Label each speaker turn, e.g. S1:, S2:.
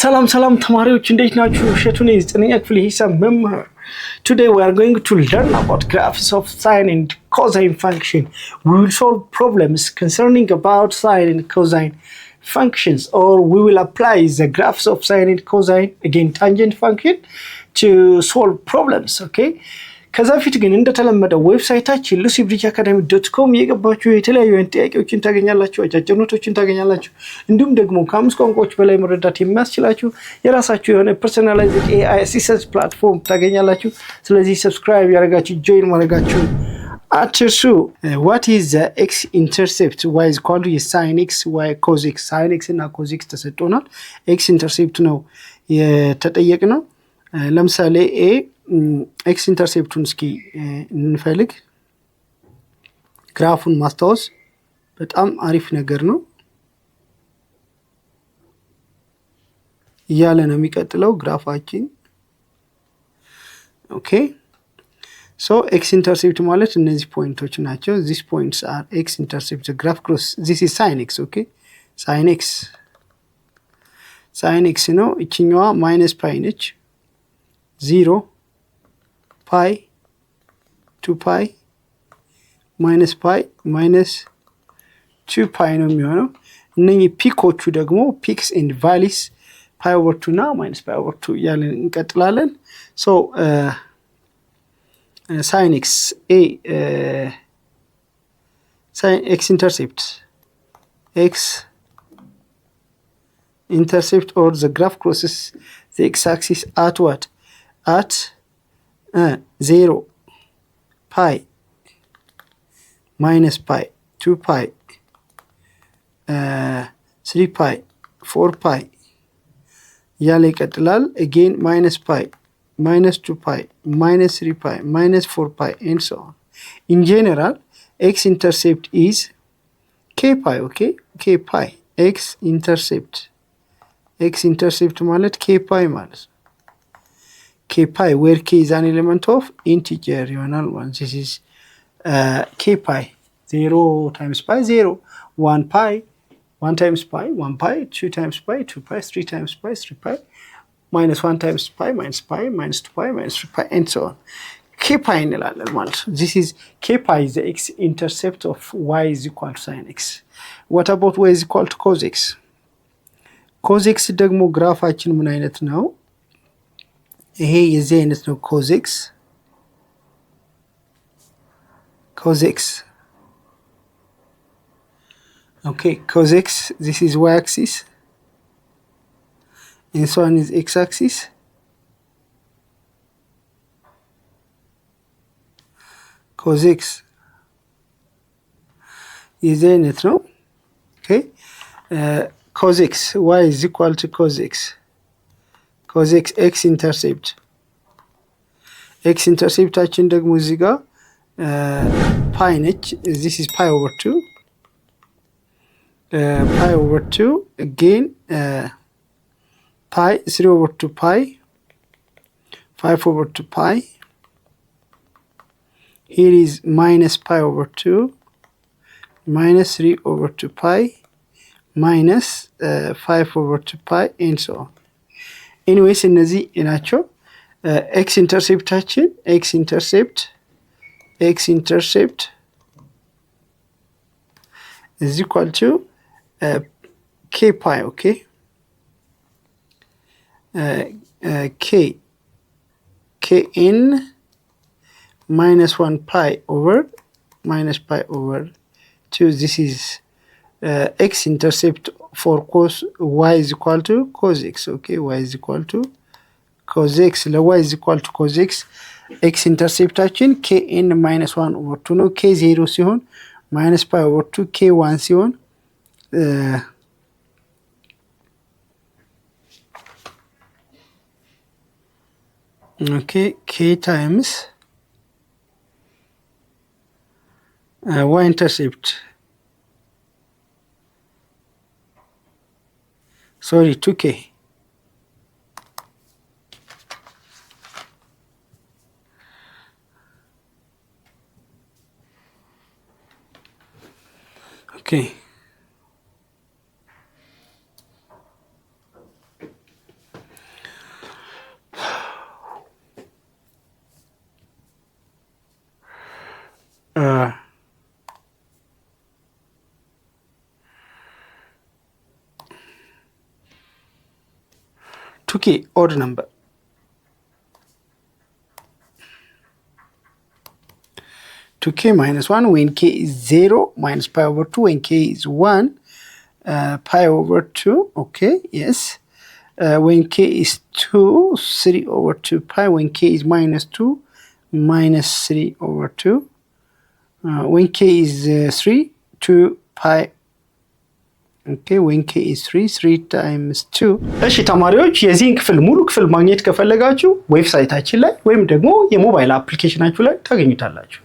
S1: ሰላም ሰላም ተማሪዎች እንዴት ናችሁ? እሸቱ ነኝ ዘጠነኛ ክፍል ሂሳብ መምህር። Today we are going to learn about graphs of sine and cosine function. We will solve problems concerning about sine and cosine functions, or we will apply the graphs of sine and cosine, again tangent function, to solve problems, okay? ከዛ በፊት ግን እንደተለመደው ዌብሳይታችን lucybridgeacademy.com የገባችሁ የተለያዩ ጥያቄዎችን ታገኛላችሁ፣ አጫጭር ኖቶችን ታገኛላችሁ። እንዲሁም ደግሞ ከአምስት ቋንቋዎች በላይ መረዳት የሚያስችላችሁ የራሳችሁ የሆነ ፐርሰናላይዝድ AI አሲስታንስ ፕላትፎርም ታገኛላችሁ። ስለዚህ ሰብስክራይብ ያደርጋችሁ ጆይን ማድረጋችሁን አትርሱ። what is the x intercept? y is equal to sin x, y cos x. sin x እና cos x ተሰጥቶናል። x intercept ነው የተጠየቅነው። ለምሳሌ a ኤክስ ኢንተርሴፕቱን እስኪ እንፈልግ። ግራፉን ማስታወስ በጣም አሪፍ ነገር ነው እያለ ነው የሚቀጥለው ግራፋችን። ኦኬ ሶ ኤክስ ኢንተርሴፕት ማለት እነዚህ ፖይንቶች ናቸው። these points are x intercept the graph cross. this is sin x. ኦኬ sin x ነው። እቺኛዋ ማይነስ ፓይ ነች። 0 pi 2 pi minus pi minus 2 pi ነው የሚሆነው። እነኚህ ፒኮቹ ደግሞ ፒክስ ኤንድ ቫሊስ pi over 2 እና minus pi over 2 ያለን እንቀጥላለን። ሶ sin x sin x intercept or the graph crosses the x axis at what? At 0 pi minus pi 2 pi 3 pi 4 pi ያለ ይቀጥላል። again minus pi minus 2 pi minus 3 pi minus 4 pi and so on. in general x intercept is k pi. okay k pi x intercept ማለት k pi ማለት k pi where k is an element of integer ይሆናል። this is k pi 0 times pi 0 1 pi 1 times pi 1 pi 2 times pi 2 pi 3 times pi 3 pi minus 1 times pi minus 2 pi minus 3 pi and so on. k pi እንላለን ማለት this is k pi is the x intercept of y is equal to sin x. what about y is equal to cos x? cos x ደግሞ ግራፋችን ምን አይነት ነው? ይሄ የዚህ አይነት ነው። cos x okay cos x this is y axis and so on is x axis. cos x የዚህ አይነት ነው። okay cos x y is equal to cos x. cos x x interceptaችን ደግሞ እዚህ ጋር ፓይ ነች። this is pi over 2 again pi 3 over 2 pi 5 over 2 pi. here is minus pi over 2 minus 3 over 2 pi minus 5 over 2 pi and so on. anyways እነዚህ ናቸው። x interceptaችን x intercept is equal to k pi. okay kn minus 1 pi over minus pi over 2. this is x intercept for cos y is equal to cos x. okay y is equal to cos x ለy is equal to cos x. x interceptaችን kn minus 1 over 2 ነው። k 0 ሲሆን minus pi over 2 k 1 ሲሆን okay k times y intercept 2k. okay 2k odd number. 2k minus 1 when k is 0 minus pi over 2 when k is 1 pi over 2. Okay, yes. When k is 2 3 over 2 pi. When k is minus 2 minus 3 over 2. When k is 3 2 pi. Okay, when k is 3 times 2. እሺ ተማሪዎች የዚህን ክፍል ሙሉ ክፍል ማግኘት ከፈለጋችሁ ዌብሳይታችን ላይ ወይም ደግሞ የሞባይል አፕሊኬሽናችሁ ላይ ታገኙታላችሁ።